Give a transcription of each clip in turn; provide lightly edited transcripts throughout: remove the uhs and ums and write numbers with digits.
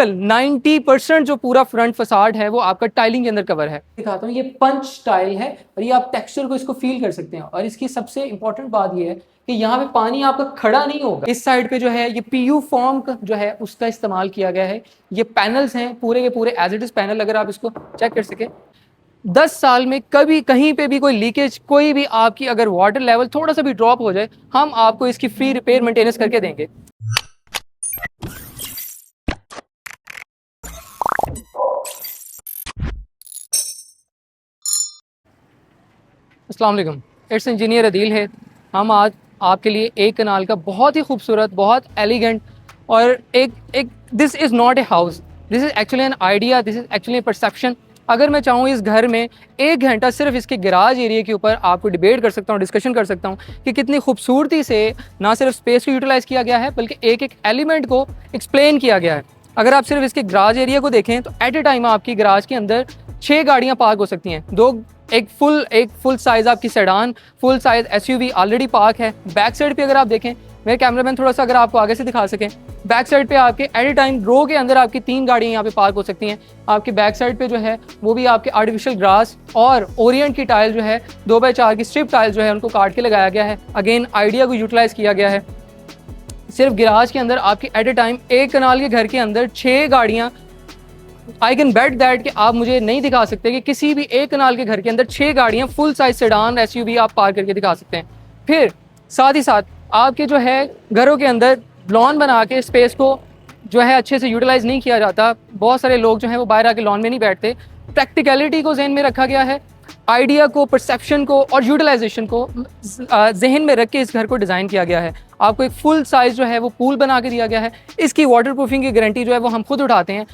Total 90% जो पूरा front facade है वो आपका टाइलिंग के अंदर कवर है। दिखाता हूँ, ये पंच टाइल है और ये आप टेक्सचर को इसको फील कर सकते हैं। और इसकी सबसे इंपॉर्टेंट बात ये है कि यहाँ पे पानी आपका खड़ा नहीं होगा। इस साइड पे जो है ये पीयू फॉर्म जो है उसका इस्तेमाल किया गया है। ये पैनल्स हैं पूरे के पूरे एज इट इज पैनल, अगर आप इसको चेक कर सके 10 साल में कभी कहीं पे भी कोई लीकेज, कोई भी आपकी अगर वाटर लेवल थोड़ा सा भी ड्रॉप हो जाए, हम आपको इसकी फ्री रिपेयर मेंटेनेंस करके देंगे। अस्सलाम वालेकुम, इट्स इंजीनियर अदील है। हम आज आपके लिए एक कनाल का बहुत ही खूबसूरत, बहुत एलिगेंट और एक this is not a house, this is actually an idea, this is actually perception. अगर मैं चाहूँ इस घर में 1 घंटा सिर्फ इसके गैराज एरिया के ऊपर आपको डिबेट कर सकता हूँ, डिस्कशन कर सकता हूँ कि कितनी खूबसूरती से ना सिर्फ स्पेस को यूटिलाइज़ किया गया है बल्कि एक एक एलिमेंट को एक्सप्लेन किया गया है। अगर आप सिर्फ इसके गैराज एरिया को देखें तो एट ए टाइम आपकी गैराज के अंदर 6 गाड़ियाँ पार्क हो सकती हैं। एक फुल साइज़ आपकी sedan, full size SUV already park है। बैक साइड पे अगर आप देखें, मेरे कैमरामैन थोड़ा सा अगर आपको आगे से दिखा सकें, बैक साइड पे आपके एट ए टाइम रो के अंदर आपकी 3 गाड़ियाँ यहाँ पे पार्क हो सकती हैं। आपके बैक साइड पे जो है वो भी आपके आर्टिफिशियल ग्रास और ओरिएंट की टाइल जो है 2x4 की स्ट्रिप टाइल जो है उनको काट के लगाया गया है। अगेन आइडिया को यूटिलाइज़ किया गया है। सिर्फ गैराज के अंदर आपकी एट ए टाइम एक कनाल के घर के अंदर 6 गाड़ियाँ, आई कैन बेट दैट कि आप मुझे नहीं दिखा सकते कि किसी भी एक कनाल के घर के अंदर 6 गाड़ियाँ फुल साइज सेडान एसयूवी आप पार्क करके दिखा सकते हैं। फिर साथ ही साथ आपके जो है घरों के अंदर लॉन बना के स्पेस को जो है अच्छे से यूटिलाइज़ नहीं किया जाता। बहुत सारे लोग जो हैं वो बाहर आके लॉन में नहीं बैठते। प्रैक्टिकलिटी को जहन में रखा गया है, आइडिया को, परसेप्शन को और यूटिलाइजेशन को जहन में रख के इस घर को डिज़ाइन किया गया है। आपको एक फुल साइज़ जो है वो पूल बना के दिया गया है। इसकी वाटर प्रूफिंग की गारंटी जो है वो हम खुद उठाते हैं।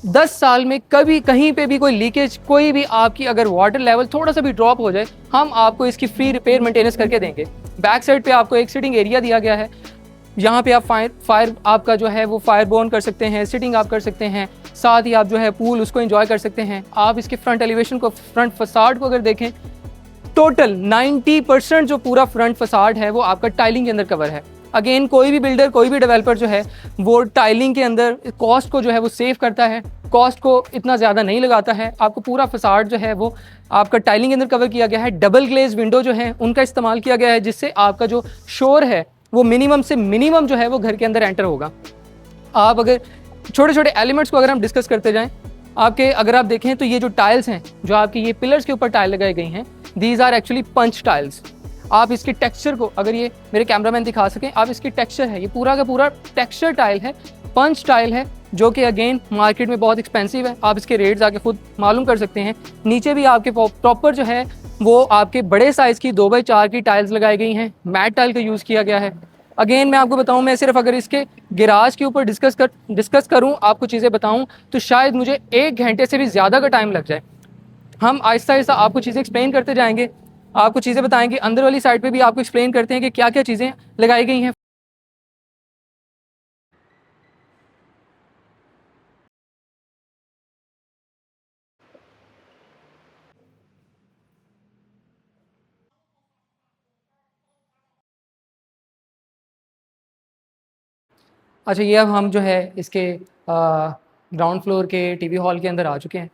10 साल में कभी कहीं पे भी कोई लीकेज, कोई भी आपकी अगर वाटर लेवल थोड़ा सा भी ड्रॉप हो जाए, हम आपको इसकी फ्री रिपेयर मेंटेनेंस करके देंगे। बैक साइड पे आपको एक सिटिंग एरिया दिया गया है। यहाँ पे आप फायर आपका जो है वो फायर बर्न कर सकते हैं, सिटिंग आप कर सकते हैं, साथ ही आप जो है पूल उसको एंजॉय कर सकते हैं। आप इसके फ्रंट एलिवेशन को, फ्रंट फसाड को अगर देखें, टोटल 90% जो पूरा फ्रंट फसाड है वो आपका टाइलिंग के अंदर कवर है। अगेन कोई भी बिल्डर, कोई भी डेवलपर जो है वो टाइलिंग के अंदर कॉस्ट को जो है वो सेव करता है, कॉस्ट को इतना ज़्यादा नहीं लगाता है। आपको पूरा फसाड जो है वो आपका टाइलिंग के अंदर कवर किया गया है। डबल ग्लेज विंडो जो है उनका इस्तेमाल किया गया है, जिससे आपका जो शोर है वो मिनिमम से मिनिमम जो है वो घर के अंदर एंटर होगा। आप अगर छोटे छोटे एलिमेंट्स को अगर हम डिस्कस करते जाएँ, आपके अगर आप देखें तो ये जो टाइल्स हैं, जो आपकी ये पिलर्स के ऊपर टाइल लगाई गई हैं, these are actually punch tiles. आप इसके टेक्सचर को, अगर ये मेरे कैमरामैन दिखा सकें, आप इसकी टेक्सचर है, ये पूरा का पूरा टेक्सचर टाइल है, पंच टाइल है, जो कि अगेन मार्केट में बहुत एक्सपेंसिव है। आप इसके रेट्स आके खुद मालूम कर सकते हैं। नीचे भी आपके प्रॉपर जो है वो आपके बड़े साइज़ की 2x4 की टाइल्स लगाई गई हैं। मैट टाइल का यूज़ किया गया है। अगेन मैं आपको बताऊं, मैं सिर्फ अगर इसके गैराज के ऊपर डिस्कस करूं, आपको चीज़ें बताऊं, तो शायद मुझे 1 घंटे से भी ज़्यादा का टाइम लग जाए। हम आहिस्ता आहिस्ता आपको चीज़ें एक्सप्लेन करते जाएंगे, आपको चीज़ें बताएंगे। अंदर वाली साइड पे भी आपको एक्सप्लेन करते हैं कि क्या क्या चीज़ें लगाई गई हैं। अच्छा, ये अब हम जो है इसके ग्राउंड फ्लोर के टीवी हॉल के अंदर आ चुके हैं।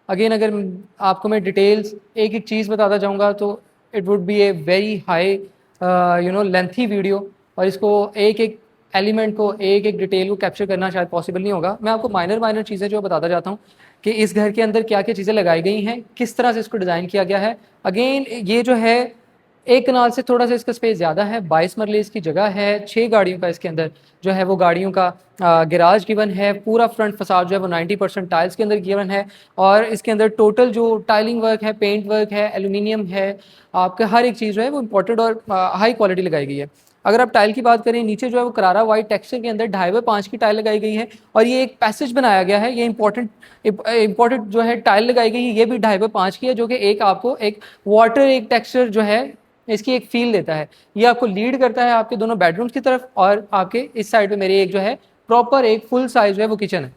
अगेन अगर आपको मैं डिटेल्स एक एक चीज़ बताता जाऊंगा तो it would be a very high lengthy video, और इसको एक एक एलिमेंट को, एक एक डिटेल को कैप्चर करना शायद पॉसिबल नहीं होगा। मैं आपको माइनर चीज़ें जो बताता जाता हूँ कि इस घर के अंदर क्या क्या चीज़ें लगाई गई हैं, किस तरह से इसको डिज़ाइन किया गया है। अगेन ये जो है एक कनाल से थोड़ा सा इसका स्पेस ज़्यादा है, 22 मरले इसकी जगह है। 6 गाड़ियों का इसके अंदर जो है वो गाड़ियों का गैराज गिवन है। पूरा फ्रंट फसाड जो है वो 90% टाइल्स के अंदर गिवन है। और इसके अंदर टोटल जो टाइलिंग वर्क है, पेंट वर्क है, एल्यूमिनियम है, आपका हर एक चीज़ जो है वो इम्पोर्टेड और हाई क्वालिटी लगाई गई है। अगर आप टाइल की बात करें, नीचे जो है वो करारा वाइट टेक्सचर के अंदर 2.5x5 की टाइल लगाई गई है, और ये एक पैसेज बनाया गया है। ये इंपॉर्टेंट जो है टाइल लगाई गई है, ये भी 2.5x5 की है, जो कि एक आपको एक वाटर, एक टेक्सचर जो है इसकी एक फील देता है। ये आपको लीड करता है आपके दोनों बेडरूम्स की तरफ। और आपके इस साइड पे मेरी एक जो है प्रॉपर एक फुल साइज जो है वो किचन है।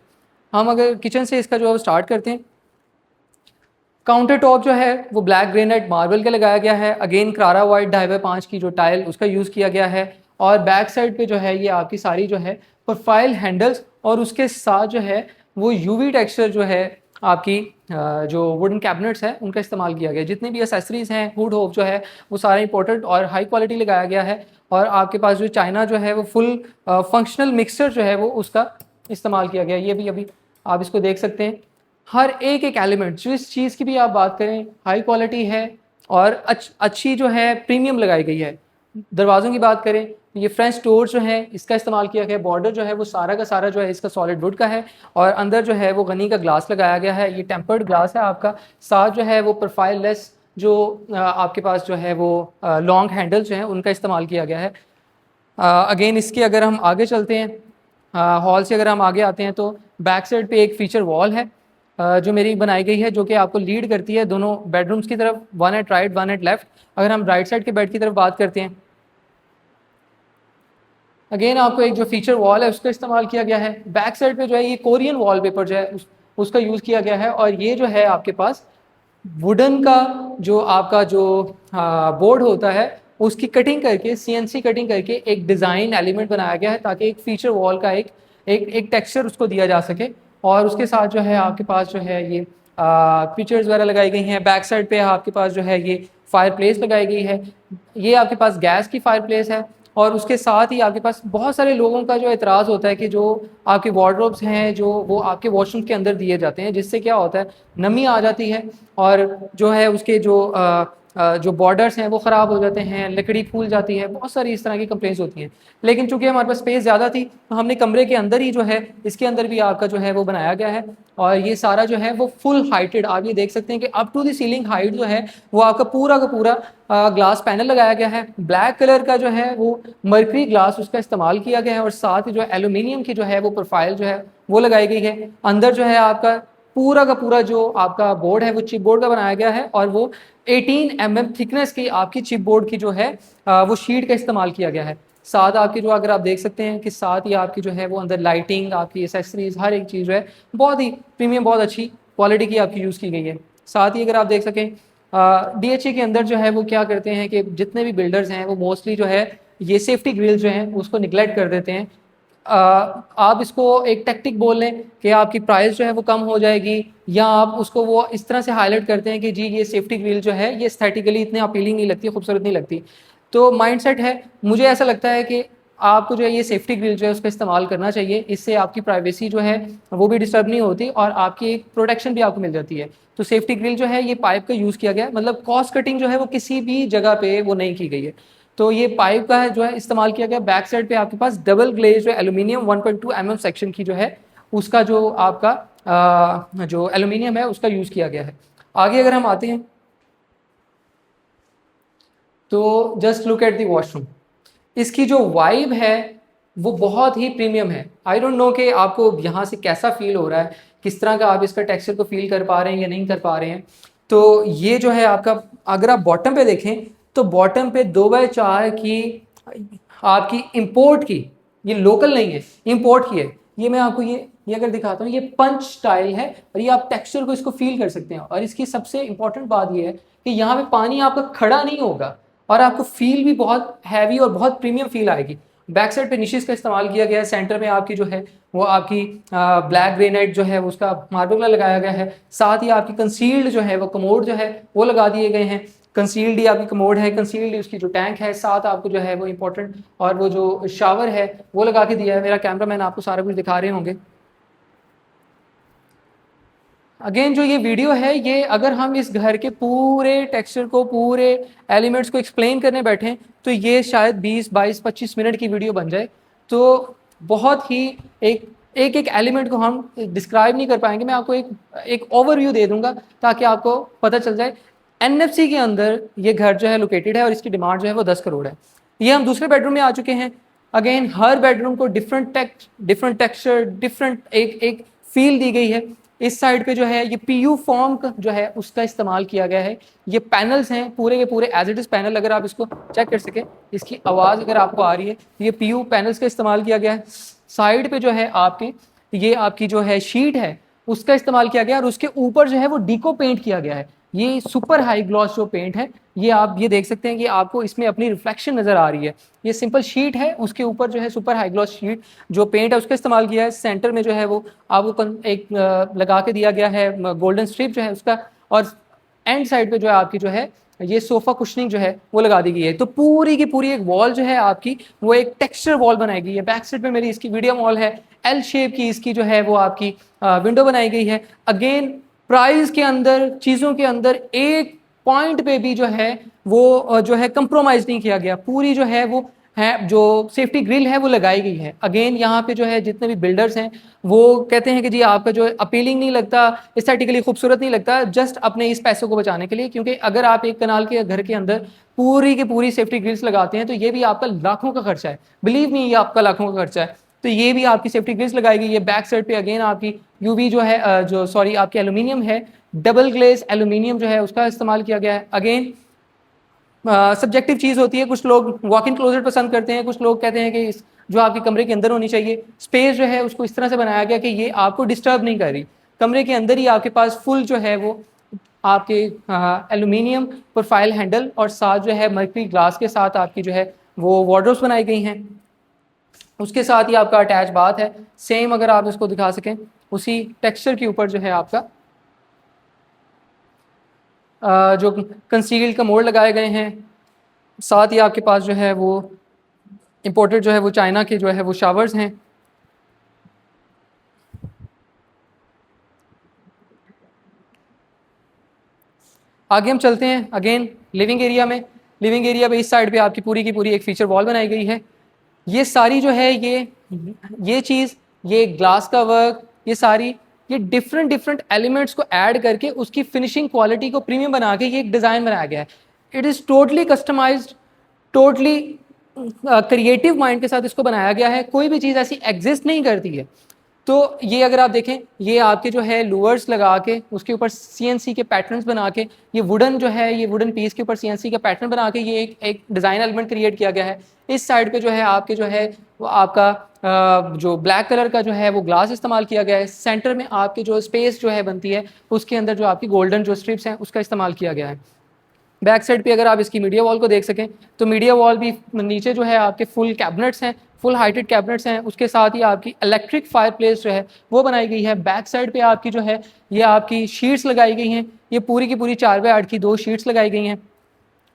हम अगर किचन से इसका जो है वो स्टार्ट करते हैं, काउंटर टॉप जो है वो ब्लैक ग्रेनाइट मार्बल का लगाया गया है। अगेन करारा वाइट 2.5x5 की जो टाइल उसका यूज़ किया गया है। और बैक साइड पे जो है ये आपकी सारी जो है प्रोफाइल हैंडल्स और उसके साथ जो है वो यूवी टेक्सचर जो है आपकी जो वुडन कैबिनेट्स है उनका इस्तेमाल किया गया। जितने भी एसेसरीज हैं हुड होप जो है वो सारा इंपॉर्टेंट और हाई क्वालिटी लगाया गया है। और आपके पास जो चाइना जो है वो फुल फंक्शनल मिक्सचर जो है वो उसका इस्तेमाल किया गया। ये भी अभी आप इसको देख सकते हैं। हर एक एलिमेंट जिस चीज़ की भी आप बात करें हाई क्वालिटी है और अच्छी जो है प्रीमियम लगाई गई है। दरवाज़ों की बात करें, ये फ्रेंच डोर जो है इसका इस्तेमाल किया गया। बॉर्डर जो है वो सारा का सारा जो है इसका सॉलिड वुड का है और अंदर जो है वो गनी का ग्लास लगाया गया है। ये टेम्पर्ड ग्लास है आपका। साथ जो है वो प्रोफाइल लेस जो आपके पास जो है वो लॉन्ग हैंडल जो है उनका इस्तेमाल किया गया है। अगेन इसके अगर हम आगे चलते हैं, हॉल से अगर हम आगे आते हैं तो बैक साइड पे एक फीचर वॉल है जो मेरी बनाई गई है, जो कि आपको लीड करती है दोनों बेडरूम्स की तरफ, one at right one at left. अगर हम राइट साइड के बेड की तरफ बात करते हैं, अगेन आपको एक जो फीचर वॉल है उसका इस्तेमाल किया गया है। बैक साइड पे जो है ये कोरियन वॉलपेपर जो है उसका यूज़ किया गया है। और ये जो है आपके पास वुडन का जो आपका जो बोर्ड होता है उसकी कटिंग करके सीएनसी कटिंग करके एक डिज़ाइन एलिमेंट बनाया गया है ताकि एक फीचर वॉल का एक टेक्सचर उसको दिया जा सके। और उसके साथ जो है आपके पास जो है ये फीचर्स वगैरह लगाई गई हैं। बैक साइड पे आपके पास जो है ये फायर प्लेस लगाई गई है। ये आपके पास गैस की फायर प्लेस है। और उसके साथ ही आपके पास बहुत सारे लोगों का जो एतराज़ होता है कि जो आपके वार्डरोब्स हैं जो वो आपके वॉशरूम के अंदर दिए जाते हैं, जिससे क्या होता है नमी आ जाती है और जो है उसके जो बॉर्डर्स हैं वो ख़राब हो जाते हैं, लकड़ी फूल जाती है, बहुत सारी इस तरह की कंप्लेंट्स होती हैं। लेकिन चूंकि हमारे पास स्पेस ज़्यादा थी तो हमने कमरे के अंदर ही जो है इसके अंदर भी आपका जो है वो बनाया गया है। और ये सारा जो है वो फुल हाइटेड, आप ये देख सकते हैं कि up to the ceiling height जो है वो आपका पूरा का पूरा ग्लास पैनल लगाया गया है। ब्लैक कलर का जो है वो मर्करी ग्लास उसका इस्तेमाल किया गया है और साथ ही जो एल्यूमिनियम की जो है वो प्रोफाइल जो है वो लगाई गई है। अंदर जो है आपका पूरा का पूरा जो आपका बोर्ड है वो चिप बोर्ड का बनाया गया है और वो 18 mm थिकनेस की आपकी चिप बोर्ड की जो है वो शीट का इस्तेमाल किया गया है। साथ आपकी जो अगर आप देख सकते हैं कि साथ ही आपकी जो है वो अंदर लाइटिंग, आपकी एसेसरीज, हर एक चीज़ जो है बहुत ही प्रीमियम, बहुत अच्छी क्वालिटी की आपकी यूज़ की गई है। साथ ही अगर आप देख सकें डीएचए के अंदर जो है वो क्या करते हैं कि जितने भी बिल्डर्स हैं वो मोस्टली जो है ये सेफ्टी ग्रिल जो हैं उसको निगलेक्ट कर देते हैं। आप इसको एक टैक्टिक बोल लें कि आपकी प्राइस जो है वो कम हो जाएगी, या आप उसको वो इस तरह से हाईलाइट करते हैं कि जी ये सेफ्टी ग्रिल जो है ये एस्थेटिकली इतनी अपीलिंग नहीं लगती, खूबसूरत नहीं लगती। तो माइंडसेट है, मुझे ऐसा लगता है कि आपको जो है ये सेफ्टी ग्रिल जो है उसका इस्तेमाल करना चाहिए। इससे आपकी प्राइवेसी जो है वो भी डिस्टर्ब नहीं होती और आपकी एक प्रोटेक्शन भी आपको मिल जाती है। तो सेफ्टी ग्रिल जो है ये पाइप का यूज़ किया गया है, मतलब कॉस्ट कटिंग जो है वो किसी भी जगह पे वो नहीं की गई है। तो ये पाइप का है जो है इस्तेमाल किया गया। बैक साइड पे आपके पास डबल ग्लेज जो एल्यूमिनियम 1.2 mm सेक्शन की जो है उसका जो आपका जो एल्यूमिनियम है उसका यूज़ किया गया है। आगे अगर हम आते हैं तो just look at the washroom. इसकी जो वाइब है वो बहुत ही प्रीमियम है। आई डोंट नो कि आपको यहाँ से कैसा फील हो रहा है, किस तरह का आप इसका टेक्सचर को फील कर पा रहे हैं या नहीं कर पा रहे हैं। तो ये जो है आपका, अगर आप बॉटम पे देखें तो बॉटम पे 2x4 की आपकी इंपोर्ट की, ये लोकल नहीं है, इंपोर्ट की है। ये मैं आपको ये अगर दिखाता हूँ, ये पंच स्टाइल है और ये आप टेक्सचर को इसको फील कर सकते हैं। और इसकी सबसे इंपॉर्टेंट बात ये है कि यहाँ पे पानी आपका खड़ा नहीं होगा और आपको फील भी बहुत हैवी और बहुत प्रीमियम फील आएगी। बैक साइड पे निशिस का इस्तेमाल किया गया है। सेंटर में आपकी जो है वो आपकी ब्लैक ग्रेनाइट जो है उसका मार्बल लगाया गया है। साथ ही आपकी कंसील्ड जो है वो कमोड जो है वो लगा दिए गए हैं। कंसील्ड ही आपकी कमोड है, कंसील्ड ही उसकी जो टैंक है, साथ आपको जो है वो इंपॉर्टेंट और वो जो शावर है वो लगा के दिया है। मेरा कैमरामैन आपको सारा कुछ दिखा रहे होंगे। अगेन जो ये वीडियो है ये अगर हम इस घर के पूरे टेक्सचर को, पूरे एलिमेंट्स को एक्सप्लेन करने बैठें तो ये शायद 20, 22, 25 मिनट की वीडियो बन जाए। तो बहुत ही एक एलिमेंट को हम डिस्क्राइब नहीं कर पाएंगे। मैं आपको एक ओवरव्यू दे दूंगा ताकि आपको पता चल जाए। एनएफसी के अंदर ये घर जो है लोकेटेड है और इसकी डिमांड जो है वो 10 करोड़ है। ये हम दूसरे बेडरूम में आ चुके हैं। अगेन हर बेडरूम को डिफरेंट टेक्सचर, डिफरेंट एक फील दी गई है। इस साइड पे जो है ये पीयू फॉर्म जो है उसका इस्तेमाल किया गया है। ये पैनल्स हैं पूरे के पूरे एज इट इज पैनल, अगर आप इसको चेक कर सके, इसकी आवाज़ अगर आपको आ रही है, ये पीयू पैनल्स का इस्तेमाल किया गया है। साइड पे जो है आपकी ये आपकी जो है शीट है उसका इस्तेमाल किया गया और उसके ऊपर जो है वो डीको पेंट किया गया है। ये सुपर हाई ग्लॉस जो पेंट है, ये आप ये देख सकते हैं कि आपको इसमें अपनी रिफ्लेक्शन नज़र आ रही है। ये सिंपल शीट है, उसके ऊपर जो है सुपर हाई ग्लॉस शीट जो पेंट है उसका इस्तेमाल किया है। सेंटर में जो है वो आपको एक लगा के दिया गया है गोल्डन स्ट्रिप जो है उसका, और एंड साइड पे जो है आपकी जो है ये सोफ़ा कुशनिंग जो है वो लगा दी गई है। तो पूरी की पूरी एक वॉल जो है आपकी वो एक टेक्सचर वॉल बनाई गई है। बैक साइड पे मेरी इसकी मीडियम वॉल है, एल शेप की इसकी जो है वो आपकी विंडो बनाई गई है। अगेन प्राइस के अंदर, चीज़ों के अंदर एक पॉइंट पे भी जो है वो जो है कंप्रोमाइज़ नहीं किया गया। पूरी जो है वो है जो सेफ्टी ग्रिल है वो लगाई गई है। अगेन यहाँ पे जो है जितने भी बिल्डर्स हैं वो कहते हैं कि जी आपका जो अपीलिंग नहीं लगता, एस्थेटिकली खूबसूरत नहीं लगता, जस्ट अपने इस पैसों को बचाने के लिए। क्योंकि अगर आप एक कनाल के घर के अंदर पूरी की पूरी सेफ्टी ग्रिल्स लगाते हैं तो ये भी आपका लाखों का खर्चा है। बिलीव मी, ये आपका लाखों का खर्चा है। तो ये भी आपकी सेफ्टी ग्रिल्स लगाई गई है। बैक साइड पे अगेन आपकी यूवी जो है जो सॉरी आपकी एल्यूमिनियम है, डबल ग्लेज एल्यूमिनियम जो है उसका इस्तेमाल किया गया है। अगेन सब्जेक्टिव चीज़ होती है, कुछ लोग वॉक इन क्लोजेट पसंद करते हैं, कुछ लोग कहते हैं कि जो आपके कमरे के अंदर होनी चाहिए स्पेस जो है उसको इस तरह से बनाया गया कि ये आपको डिस्टर्ब नहीं कर रही। कमरे के अंदर ही आपके पास फुल जो है वो आपके एल्यूमिनियम प्रोफाइल हैंडल और साथ जो है मर्करी ग्लास के साथ आपकी जो है वो वार्डरोब्स बनाई गई हैं। उसके साथ ही आपका अटैच बाथ है। सेम अगर आप इसको दिखा सकें उसी टेक्सचर के ऊपर जो है आपका जो कंसील्ड कमोड लगाए गए हैं। साथ ही आपके पास जो है वो इंपोर्टेड जो है वो चाइना के जो है वो शावर्स हैं। आगे हम चलते हैं अगेन लिविंग एरिया में। लिविंग एरिया पे इस साइड पे आपकी पूरी की पूरी एक फीचर वॉल बनाई गई है। ये सारी जो है ये चीज़, ये ग्लास का वर्क, ये सारी ये डिफरेंट डिफरेंट एलिमेंट्स को ऐड करके उसकी फिनिशिंग क्वालिटी को प्रीमियम बना के ये एक डिज़ाइन बनाया गया है। It is totally customized, totally creative mind के साथ इसको बनाया गया है। कोई भी चीज़ ऐसी एग्जिस्ट नहीं करती है। तो ये अगर आप देखें, ये आपके जो है लूवर्स लगा के उसके ऊपर सीएनसी के पैटर्न्स बना के, ये वुडन जो है ये वुडन पीस के ऊपर सीएनसी का पैटर्न बना के ये एक डिज़ाइन एलिमेंट क्रिएट किया गया है। इस साइड पे जो है आपके जो है वो आपका जो ब्लैक कलर का जो है वो ग्लास इस्तेमाल किया गया है। सेंटर में आपके जो स्पेस जो है बनती है उसके अंदर जो आपकी गोल्डन जो स्ट्रिप्स हैं उसका इस्तेमाल किया गया है। बैक साइड पे अगर आप इसकी मीडिया वॉल को देख सकें तो मीडिया वॉल भी नीचे जो है आपके फुल कैबिनेट्स हैं, फुल हाइटेड कैबिनेट्स हैं। उसके साथ ही आपकी इलेक्ट्रिक फायर प्लेस जो है वो बनाई गई है। बैक साइड पे आपकी जो है ये आपकी शीट्स लगाई गई हैं। ये पूरी की पूरी 4x8 की 2 शीट्स लगाई गई हैं।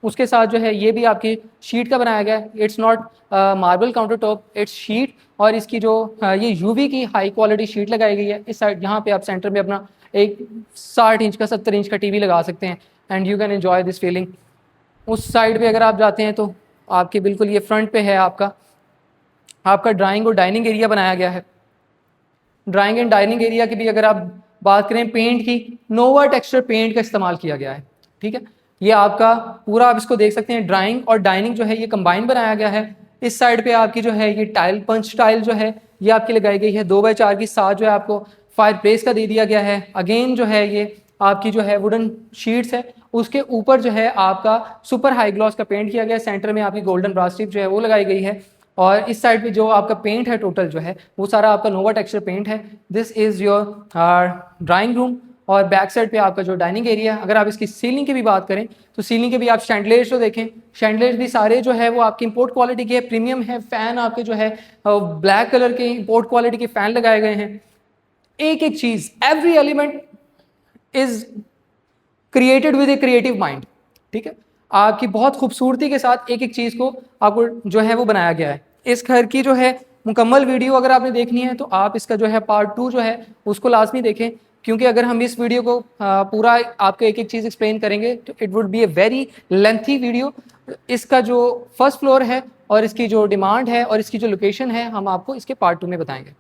उसके साथ जो है ये भी आपकी शीट का बनाया गया है। It's not marble counter top, it's sheet. और इसकी जो ये यूवी की हाई क्वालिटी शीट लगाई गई है। इस साइड यहाँ पे आप सेंटर में अपना एक 60 इंच का 70 इंच का टीवी लगा सकते हैं and you can enjoy this feeling. उस साइड पे अगर आप जाते हैं तो आपके बिल्कुल ये फ्रंट पे है आपका ड्राइंग और डाइनिंग एरिया बनाया गया है। ड्राइंग एंड डाइनिंग एरिया की भी अगर आप बात करें, पेंट की नोवा टेक्सचर पेंट का इस्तेमाल किया गया है। ठीक है, ये आपका पूरा आप इसको देख सकते हैं, ड्राइंग और डाइनिंग जो है ये कंबाइन बनाया गया है। इस साइड पे आपकी जो है ये टाइल पंच टाइल जो है ये आपकी लगाई गई है 2x4 की। साथ जो है आपको फायर प्लेस का दे दिया गया है। अगेन जो है ये आपकी जो है वुडन शीट्स है, उसके ऊपर जो है आपका सुपर हाई ग्लॉस का पेंट किया गया है। सेंटर में आपकी गोल्डन ब्रास स्ट्रिप जो है वो लगाई गई है। और इस साइड पे जो आपका पेंट है टोटल जो है वो सारा आपका नोवा टेक्सचर पेंट है। This is your drawing room. और बैक साइड पे आपका जो डाइनिंग एरिया, अगर आप इसकी सीलिंग की भी बात करें तो सीलिंग के भी आप शैंडलेर्स जो देखें, शैंडलेर्स भी सारे जो है वो आपकी इंपोर्ट क्वालिटी के प्रीमियम है। फ़ैन आपके जो है ब्लैक कलर के इंपोर्ट क्वालिटी के फ़ैन लगाए गए हैं। एक एक चीज़, every element is created with a creative mind. ठीक है, आपकी बहुत खूबसूरती के साथ एक एक चीज़ को आपको जो है वो बनाया गया है। इस घर की जो है मुकम्मल वीडियो अगर आपने देखनी है तो आप इसका जो है पार्ट 2 जो है उसको लाजमी देखें, क्योंकि अगर हम इस वीडियो को पूरा आपको एक एक चीज़ एक्सप्लेन करेंगे तो it would be a very lengthy video. इसका जो फर्स्ट फ्लोर है और इसकी जो डिमांड है और इसकी जो लोकेशन है हम आपको इसके पार्ट 2 में बताएंगे।